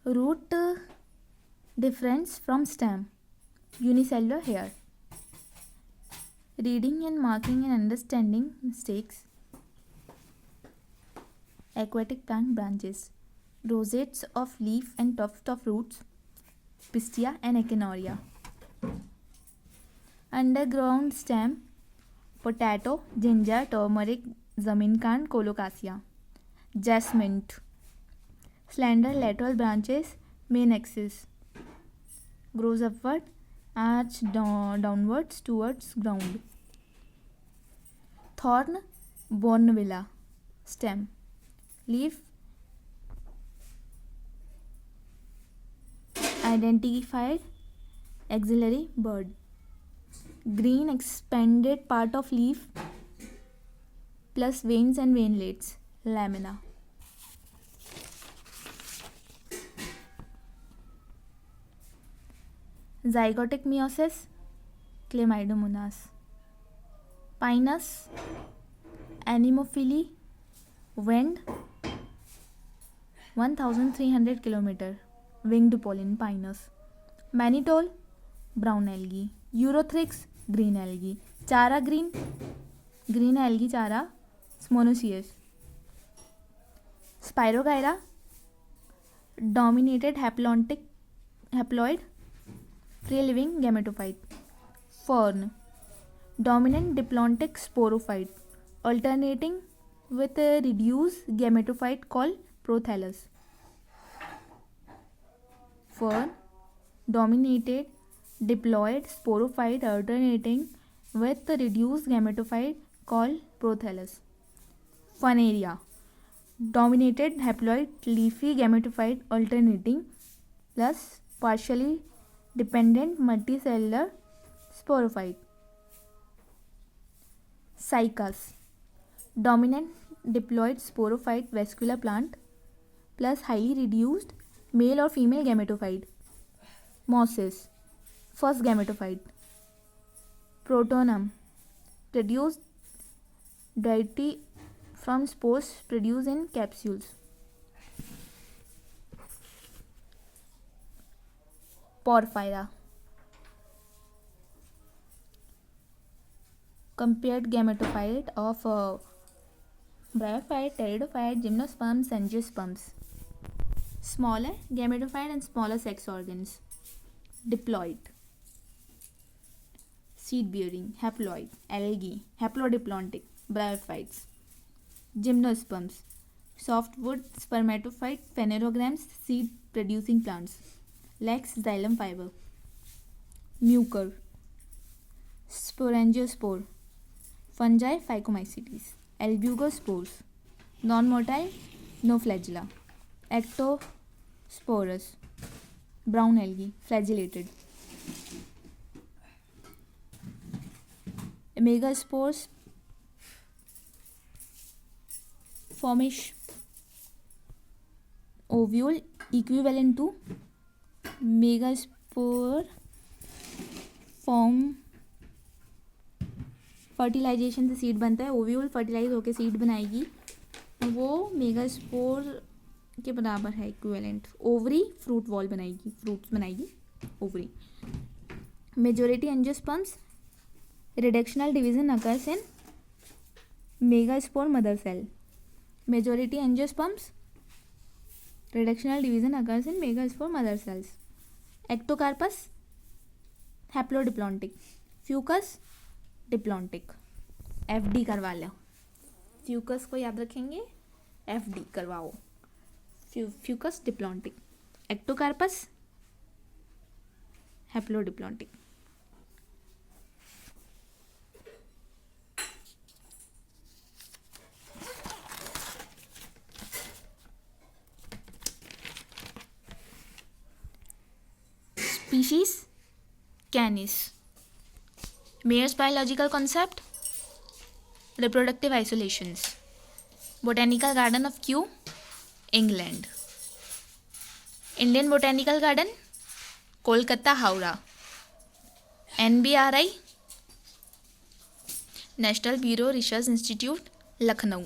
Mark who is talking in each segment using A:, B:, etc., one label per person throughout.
A: Root difference from stem. Unicellular hair. Reading and marking and understanding mistakes. Aquatic plant branches. Rosettes of leaf and tuft of roots. Pistia and echinoria. Underground stem. Potato, ginger, turmeric, zaminkan, colocasia. Jasmine. Slender lateral branches, main axis. Grows upward, arch downwards towards ground. Thorn, Bournevilla. Stem. Leaf. Identified axillary bud. Green expanded part of leaf plus veins and veinlets. Lamina. Zygotic meiosis. Chlamydomonas. Pinus. Anemophily. Wind. 1300 km. Winged pollen. Pinus. Mannitol. Brown algae. Urothrix. Green algae. Chara green. Green algae chara. Monoecious. Spirogyra. Dominated haploid. Free living gametophyte. Fern. Dominant diplontic sporophyte. Alternating with a reduced gametophyte called prothallus. Fern. Dominated diploid sporophyte alternating with a reduced gametophyte called prothallus. Funaria. Dominated haploid leafy gametophyte alternating plus partially dependent multicellular sporophyte. Cycas. Dominant diploid sporophyte vascular plant plus highly reduced male or female gametophyte. Mosses. First gametophyte. Protonum. Produced directly from spores produced in capsules. Porphyra. Compared gametophyte of bryophyte, pteridophyte, gymnosperms, angiosperms. Smaller gametophyte and smaller sex organs. Diploid. Seed bearing. Haploid. Algae. Haplodiplontic. Bryophytes. Gymnosperms. Softwood spermatophyte phanerograms. Seed producing plants. Lax xylem fiber. Mucor. Sporangiospore. Fungi Phycomycetes. Albugospores. Non-motile. No flagella. Ectosporus. Brown algae. Flagellated. Megaspores. Formish. Ovule equivalent to megaspore. Form fertilization से seed बनता है. Ovule fertilise होकर seed बनाएगी. वो megaspore के बराबर है equivalent. Ovary fruit wall बनाएगी. फ्रूट्स बनाएगी ovary. Majority angiosperms reductional division occurs in megaspore mother cell. Majority angiosperms reductional division occurs in megaspore mother cells. Ectocarpus haplodiplontic. Fucus diplontic. FD करवा लो. Fucus को याद रखेंगे, एफडी करवाओ. Fucus diplontic. Ectocarpus haplodiplontic. Species Canis. Mayer's biological concept. Reproductive isolations. Botanical Garden of Kew, England. Indian Botanical Garden, Kolkata, Howrah. NBRI, National Bureau Research Institute, Lucknow.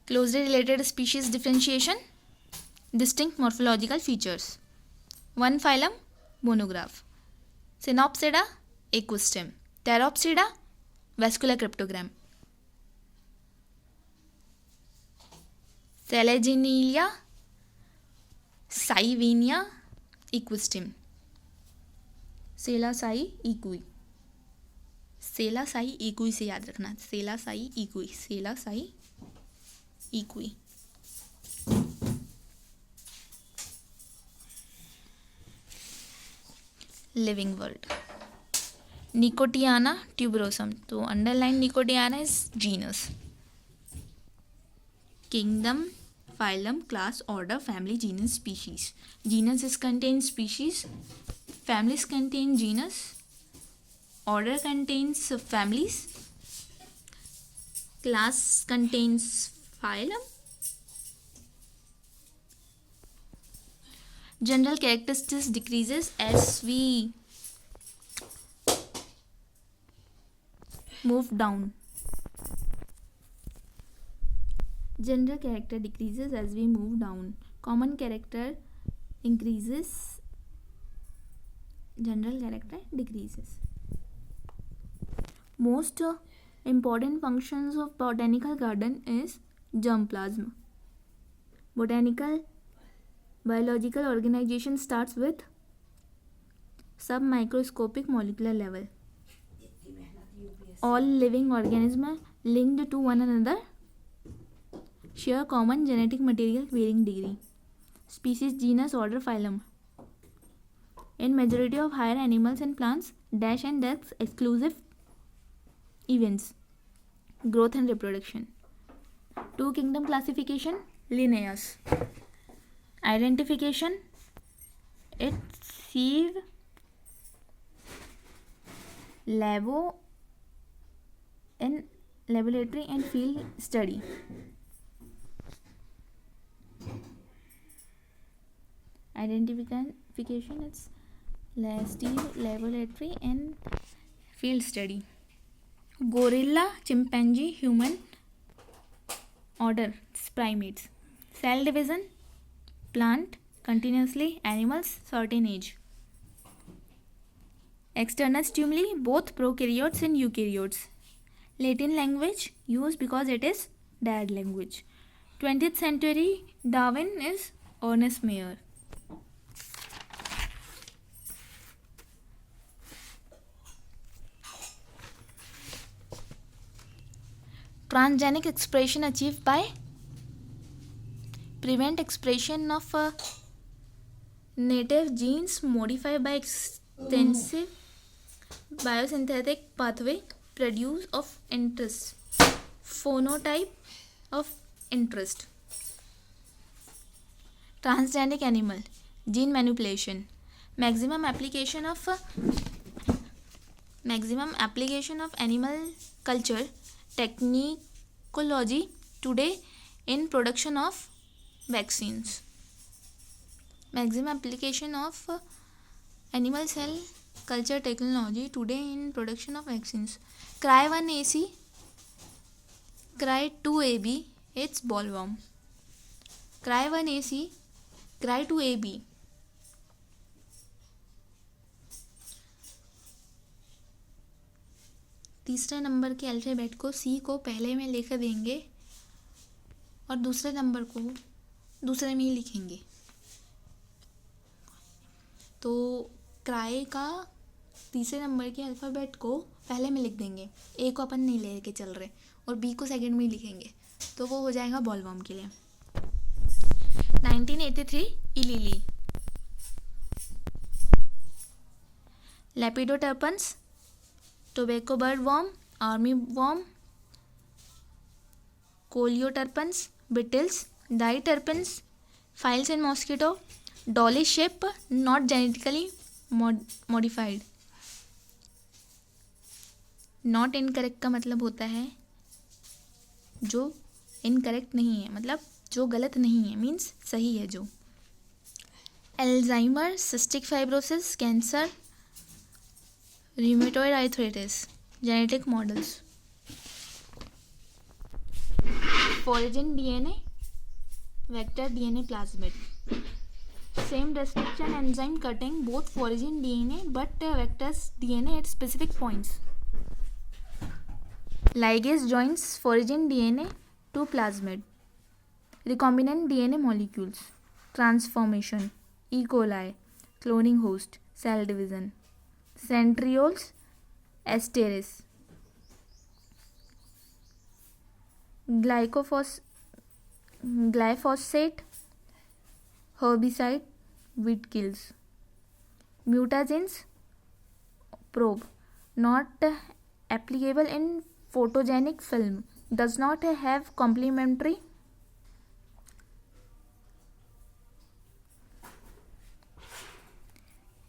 A: Closely related species differentiation. Distinct morphological features. One phylum, monograph. Synopsida, aquistem. Pteropsida, vascular cryptogram. Selaginella, Saivenia, equistem. सेलासाई इक्वी. सेलासाई इक्वी से याद रखना. सेलासाई इक्वी. सेलासाई इक्वी. Living word. Nicotiana tuberosum. तो underline Nicotiana is genus. Kingdom, phylum, class, order, family, genus, species. Genus is contains species. Families contain genus. Order contains families. Class contains phylum. General characteristics decreases as we move down. General character decreases as we move down. Common character increases. General character decreases. Most important functions of botanical garden is germplasm. Botanical biological organization starts with submicroscopic molecular level. All living organisms linked to one another share common genetic material varying degree. Species, genus, order, phylum. In majority of higher animals and plants, dash and deaths exclusive events. Growth and reproduction. Two kingdom classification, Linnaeus. Identification, it's sieve, labo and laboratory and field study. Identification, it's laboratory and field study. Gorilla, chimpanzee, human. Order, primates. Cell division, plant, continuously, animals, certain age. External stimuli, both prokaryotes and eukaryotes. Latin language used because it is dad language. 20th century Darwin is Ernest Mayr. Transgenic expression achieved by prevent expression of native genes modified by extensive biosynthetic pathway produce of interest. Phenotype of interest. Transgenic animal, gene manipulation. Maximum application of animal culture technology today in production of vaccines. Maximum application of animal cell culture technology today in production of vaccines. Cry1AC, Cry2AB, it's bollworm. Cry1AC, Cry2AB. तीसरे number के alphabet को सी को पहले में लेकर देंगे और दूसरे नंबर को दूसरे में ही लिखेंगे. तो क्राई का तीसरे नंबर के अल्फ़ाबेट को पहले में लिख देंगे. ए को अपन नहीं लेके चल रहे और बी को सेकंड में ही लिखेंगे. तो वो हो जाएगा बॉलवर्म के लिए. 1983 इलीली. लेपिडोटर्पन्स, tobacco bird worm, army worm, coleoterpens, beetles, diterpens, files and mosquito, dolly ship, not genetically modified. Not incorrect का मतलब होता है जो incorrect नहीं है, मतलब जो गलत नहीं है, मीन्स सही है जो. Alzheimer, cystic fibrosis, cancer, rheumatoid arthritis, genetic models. Foreign DNA, vector DNA plasmid. Same restriction enzyme cutting both foreign DNA but vectors DNA at specific points. Ligase joins foreign DNA to plasmid. Recombinant DNA molecules. Transformation. E. coli. Cloning host. Cell division. Centrioles. Esterase. Glyphosate. Herbicide. Weed kills. Mutagens. Probe. Not applicable in photogenic film. Does not have complementary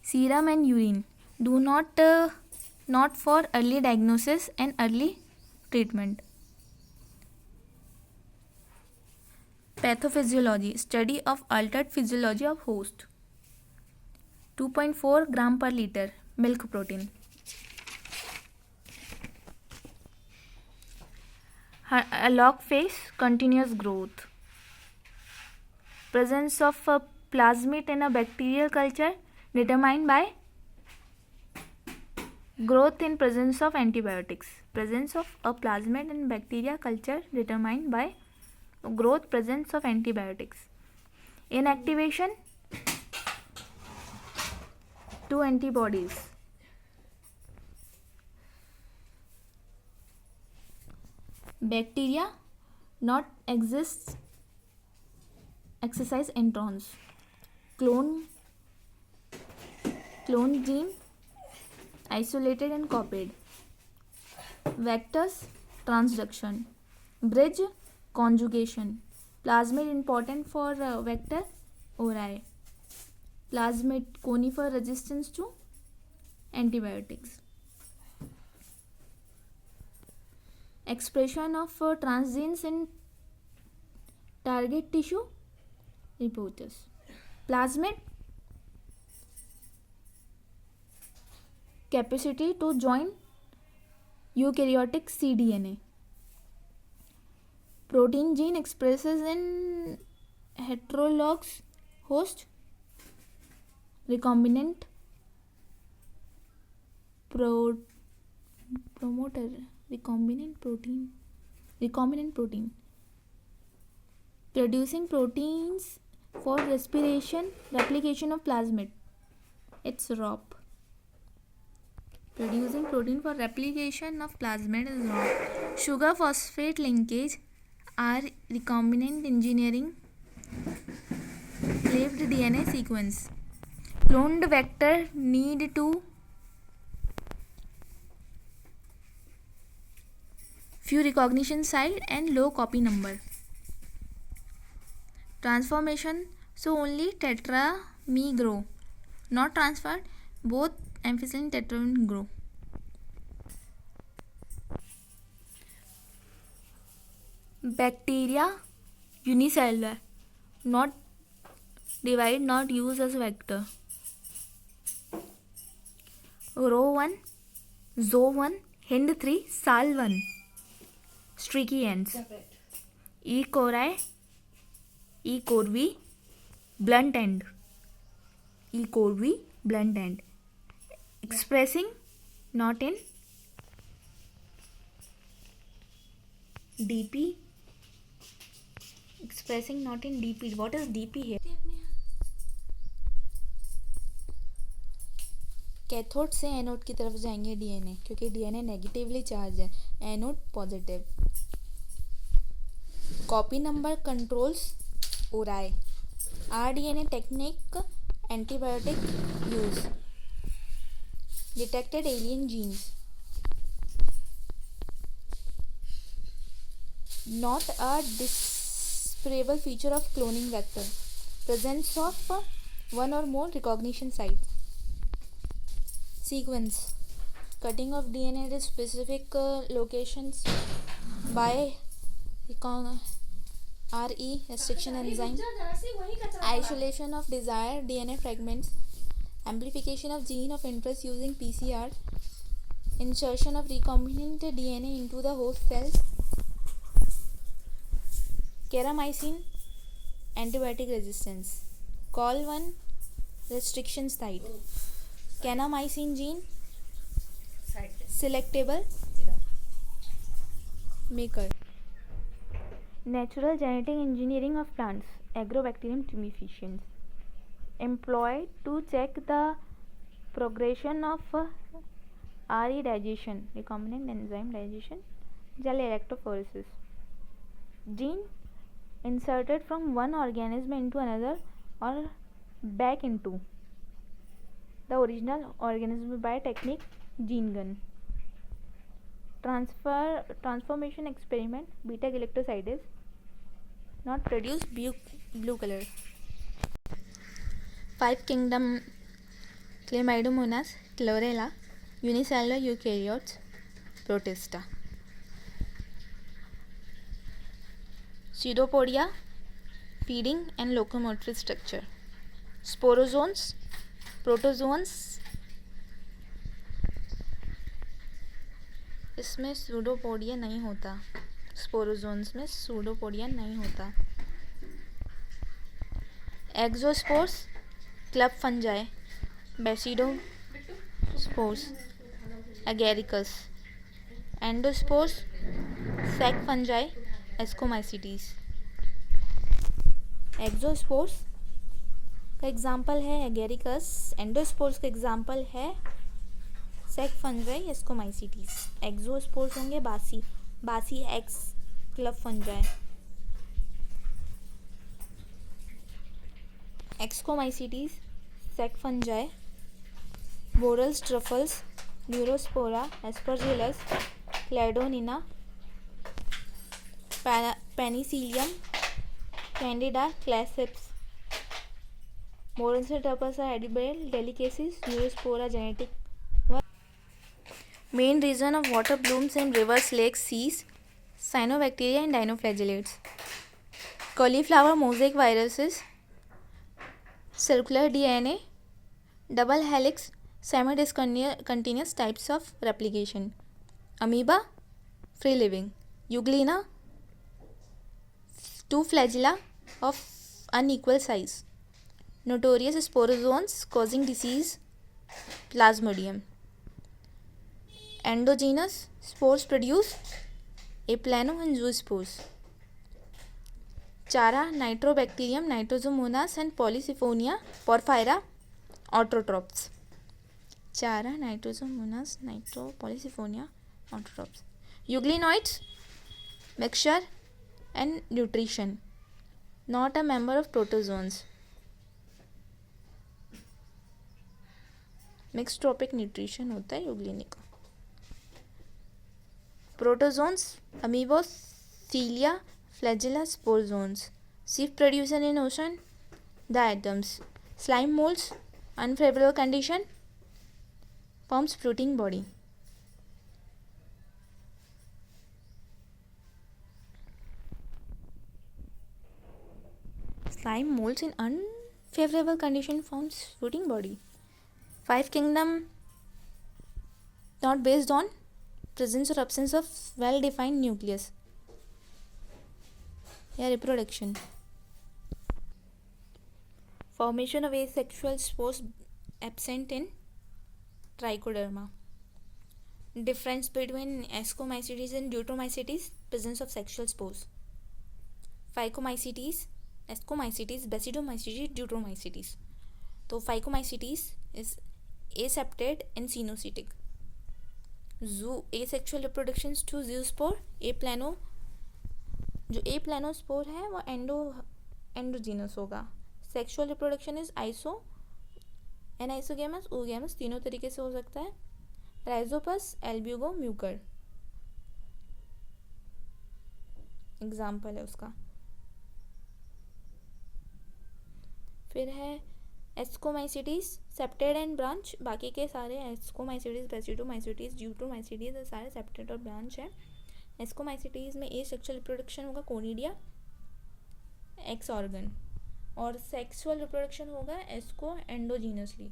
A: serum and urine. Do not for early diagnosis and early treatment. Pathophysiology. Study of altered physiology of host. 2.4 gram per liter milk protein. A log phase, continuous growth. Presence of plasmid in a bacterial culture determined by growth in presence of antibiotics. Presence of a plasmid in bacteria culture determined by growth presence of antibiotics. Inactivation to antibodies. Bacteria not exercise introns. Clone gene isolated and copied. Vectors transduction. Bridge conjugation. Plasmid important for vector ori. Plasmid conifer resistance to antibiotics. Expression of transgenes in target tissue reporters. Plasmid capacity to join eukaryotic cDNA. Protein gene expresses in heterologous host. Recombinant promoter. Recombinant protein. Producing proteins for replication of plasmid. It's ROP. Producing protein for replication of plasmid is ROP. Sugar phosphate linkage are recombinant engineering cleaved DNA sequence. Cloned vector need to few recognition site and low copy number. Transformation, so only tetrame grow, not transferred, both amphicycline tetrame grow. Bacteria unicellular, not divide, not use as vector. Row 1, Zo 1, Hind 3, Sal 1. Streaky ends. E. cori, E. corvi, blunt end. E. corvi, blunt end. Expressing not in DP. Expressing not in DP. What is DP here? Cathode से anode की तरफ जाएंगे DNA, क्योंकि DNA negatively charge है, anode positive. Copy number controls ओराई. RDNA technique antibiotic use. Detected alien genes. Not a discernible feature of cloning vector. Presence of one or more recognition sites. Sequence. Cutting of DNA at specific locations by RE restriction enzyme. Isolation of desired DNA fragments. Amplification of gene of interest using PCR. Insertion of recombinant DNA into the host cells. Keramycin antibiotic resistance. Call one restriction site. Kanamycin gene selectable maker. Natural genetic engineering of plants, agrobacterium tumefaciens, employed to check the progression of RE digestion, recombinant enzyme digestion, gel electrophoresis. Gene inserted from one organism into another or back into the original organism by technique gene gun. Transformation experiment, beta galactosidase, not produce blue color. 5 kingdom Chlamydomonas, Chlorella, unicellular eukaryotes, Protista. Pseudopodia, feeding and locomotory structure. Sporozoans, protozoans, इसमें pseudopodia नहीं होता, sporozoans में pseudopodia नहीं होता. Exospores, club fungi, basidiospores, Agaricus. Endospores, sac fungi, ascomycetes. Exospores का example है Agaricus. Endospores का example है सैक फंजाई, एस्कोमाइसिटीज. एक्सोस्पोर्स होंगे बासी एक्स club fungi. Ascomycetes, sac fungi, morels, truffles, Neurospora, Aspergillus, क्लैडोनिना, Penicillium, Candida, Claviceps. Morels and truffles are edible delicacies. Neurospora genetic. Main reason of water blooms in rivers, lakes, seas, cyanobacteria and dinoflagellates. Cauliflower mosaic viruses, circular DNA, double helix, semi-discontinuous types of replication. Amoeba, free living. Euglena, 2 flagella of unequal size. Notorious sporozoans causing disease, Plasmodium. Endogenous spores produce aplano and zoospores. Chara, Nitrobacterium, Nitrosomonas and Polysyphonia, Porphyra, autotrophs. Chara, Nitrosomonas, Polysyphonia, autotrophs. Euglenoids, mixture and nutrition, not a member of protozoans. Mix trophic nutrition होता है Euglena का. Protozoans, amoebas, cilia, flagella, sporozoans. सीप producer in ocean, diatoms. Slime molds, unfavourable condition, forms fruiting body. Slime molds in unfavorable condition forms fruiting body. 5 kingdom not based on presence or absence of well-defined nucleus. Yeah, reproduction. Formation of asexual spores absent in trichoderma. Difference between ascomycetes and deuteromycetes. Presence of sexual spores. Phycomycetes, ascomycetes, basidomycetes, deuteromycetes. तो phycomycetes is aseptate and cenocytic. Asexual reproductions to zoospore. aplano, जो aplanosspore है वो endogenous होगा. Sexual reproduction is anisogamous, oogamous, तीनों तरीके से हो सकता है. Rhizopus, albugo, mucor एग्जाम्पल है उसका. फिर है एस्कोमाइसिटीज, सेप्टेड एंड ब्रांच. बाकी के सारे एस्कोमाइसिटीज, बेसिडोमाइसिटीज, ड्यूटरोमाइसिटीज सारे सेप्टेड और ब्रांच है. एस्कोमाइसिटीज में ए सेक्सुअल रिप्रोडक्शन होगा कोनिडिया, एक्स ऑर्गन, और सेक्सुअल रिप्रोडक्शन होगा asco endogenously.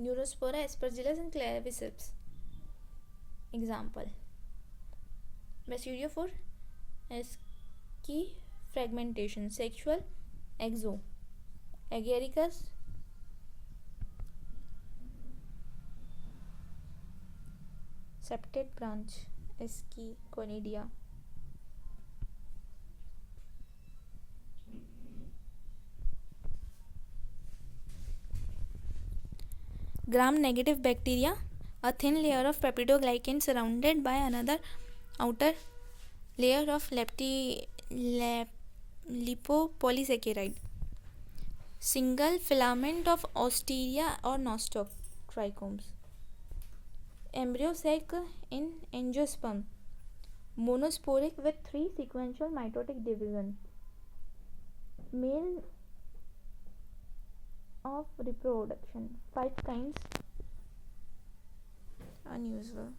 A: Neurospora, Aspergillus and Claviceps example. Basidiophore, asci fragmentation, sexual, exo, agaricus, septate branch, Escherichia. Gram-negative bacteria, a thin layer of peptidoglycan surrounded by another outer layer of lipopolysaccharide. Single filament of osteria or nostoc trichomes. Embryo sac in angiosperm, monosporic with 3 sequential mitotic division. Male of reproduction, 5 kinds. Unusual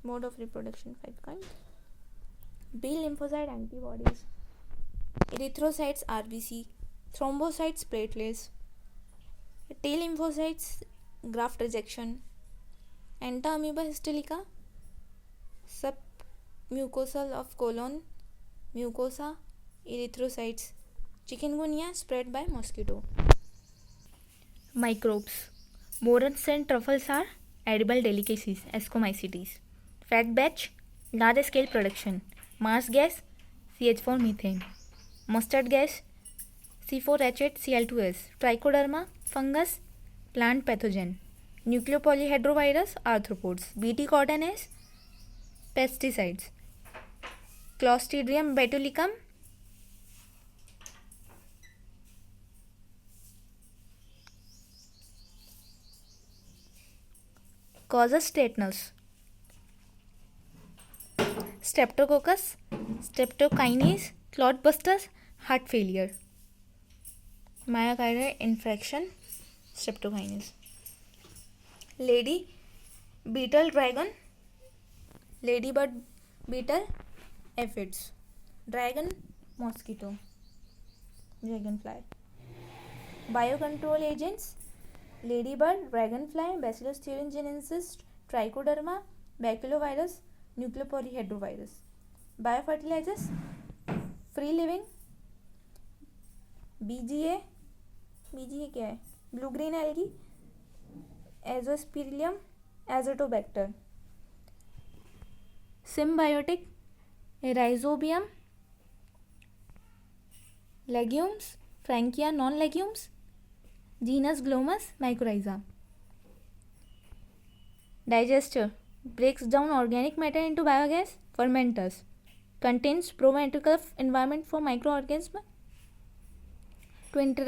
A: mode of reproduction, 5 kinds. B lymphocyte antibodies, erythrocytes RBC, thrombocytes platelets, T lymphocytes graft rejection, enta-amoeba histolica, submucosal of colon, mucosa, erythrocytes, chikungunya spread by mosquito. Microbes. Morans and truffles are edible delicacies, ascomycetes. Fat batch, large scale production. Mars gas, CH4 methane. Mustard gas, C4H8Cl2S. Trichoderma, fungus, plant pathogen. Nucleopolyhedrovirus, arthropods. Bt cotton is pesticides. Clostridium botulicum, causes tetanus. Streptococcus, streptokinase, clot busters, heart failure. Myocardial infarction, streptokinase. Lady beetle dragon, ladybird beetle, aphids. Dragon mosquito, dragonfly. Biocontrol agents, ladybird, dragonfly, bacillus thuringiensis, trichoderma, baculovirus, nucleopolyhedrovirus. Biofertilizers, free living, BGA क्या है, blue green algae, Azospirillum, Azotobacter. Symbiotic, rhizobium, legumes, Frankia non-legumes, genus Glomus, mycorrhiza. Digester, breaks down organic matter into biogas. Fermenters, contains pro-ventricular environment for microorganisms to interact